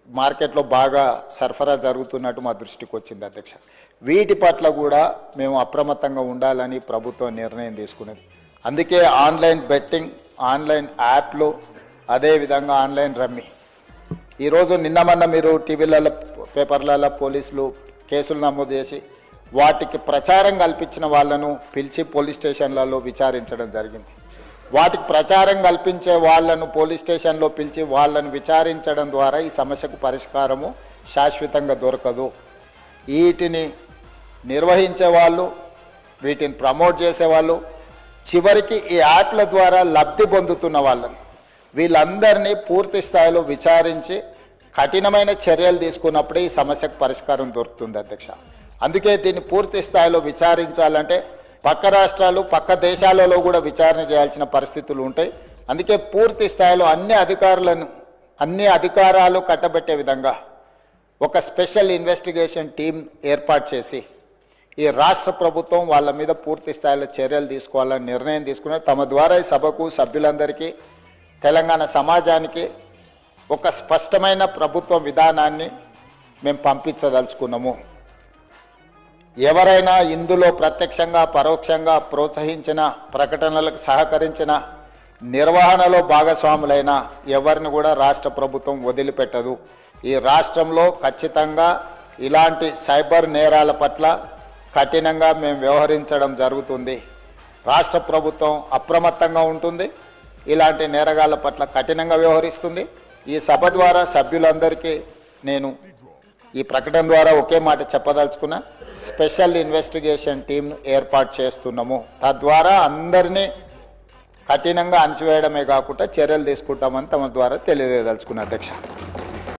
మార్కెట్లో బాగా సరఫరా జరుగుతున్నట్టు మా దృష్టికి వచ్చింది అధ్యక్ష. వీటి పట్ల కూడా మేము అప్రమత్తంగా ఉండాలని ప్రభుత్వం నిర్ణయం తీసుకున్నది. అందుకే ఆన్లైన్ బెట్టింగ్, ఆన్లైన్ యాప్లు, అదేవిధంగా ఆన్లైన్ రమ్మీ, ఈరోజు నిన్న మీరు టీవీలలో పేపర్లలో పోలీసులు కేసులు నమోదు చేసి వాటికి ప్రచారం కల్పించిన వాళ్ళను పిలిచి పోలీస్ స్టేషన్లలో విచారించడం జరిగింది. వాటికి ప్రచారం కల్పించే వాళ్ళను పోలీస్ స్టేషన్లో పిలిచి వాళ్ళను విచారించడం ద్వారా ఈ సమస్యకు పరిష్కారము శాశ్వతంగా దొరకదు. వీటిని నిర్వహించే వాళ్ళు, వీటిని ప్రమోట్ చేసేవాళ్ళు, చివరికి ఈ యాప్ల ద్వారా లబ్ధి పొందుతున్న వాళ్ళని వీళ్ళందరినీ పూర్తి స్థాయిలో విచారించి కఠినమైన చర్యలు తీసుకున్నప్పుడే ఈ సమస్యకు పరిష్కారం దొరుకుతుంది అధ్యక్ష. అందుకే దీన్ని పూర్తి స్థాయిలో విచారించాలంటే పక్క రాష్ట్రాలు, పక్క దేశాలలో కూడా విచారణ చేయాల్సిన పరిస్థితులు ఉంటాయి. అందుకే పూర్తి స్థాయిలో అన్ని అధికారాలు కట్టబెట్టే విధంగా ఒక స్పెషల్ ఇన్వెస్టిగేషన్ టీం ఏర్పాటు చేసి ఈ రాష్ట్ర ప్రభుత్వం వాళ్ళ మీద పూర్తి స్థాయిలో చర్యలు తీసుకోవాలని నిర్ణయం తీసుకున్నారు. తమ ద్వారా ఈ సభకు, సభ్యులందరికీ, తెలంగాణ సమాజానికి ఒక స్పష్టమైన ప్రభుత్వ విధానాన్ని మేము పంపించదలుచుకున్నాము. ఎవరైనా ఇందులో ప్రత్యక్షంగా పరోక్షంగా ప్రోత్సహించిన, ప్రకటనలకు సహకరించిన, నిర్వహణలో భాగస్వాములైన ఎవరిని కూడా రాష్ట్ర ప్రభుత్వం వదిలిపెట్టదు. ఈ రాష్ట్రంలో ఖచ్చితంగా ఇలాంటి సైబర్ నేరాల పట్ల కఠినంగా మేము వ్యవహరించడం జరుగుతుంది. రాష్ట్ర ప్రభుత్వం అప్రమత్తంగా ఉంటుంది, ఇలాంటి నేరగాళ్ల పట్ల కఠినంగా వ్యవహరిస్తుంది. ఈ సభ ద్వారా సభ్యులందరికీ నేను ఈ ప్రకటన ద్వారా ఒకే మాట చెప్పదలుచుకున్నా, స్పెషల్ ఇన్వెస్టిగేషన్ టీంను ఏర్పాటు చేస్తున్నాము. తద్వారా అందరినీ కఠినంగా అణచివేయడమే కాకుండా చర్యలు తీసుకుంటామని తమ ద్వారా తెలియజేయదలుచుకున్నా అధ్యక్ష.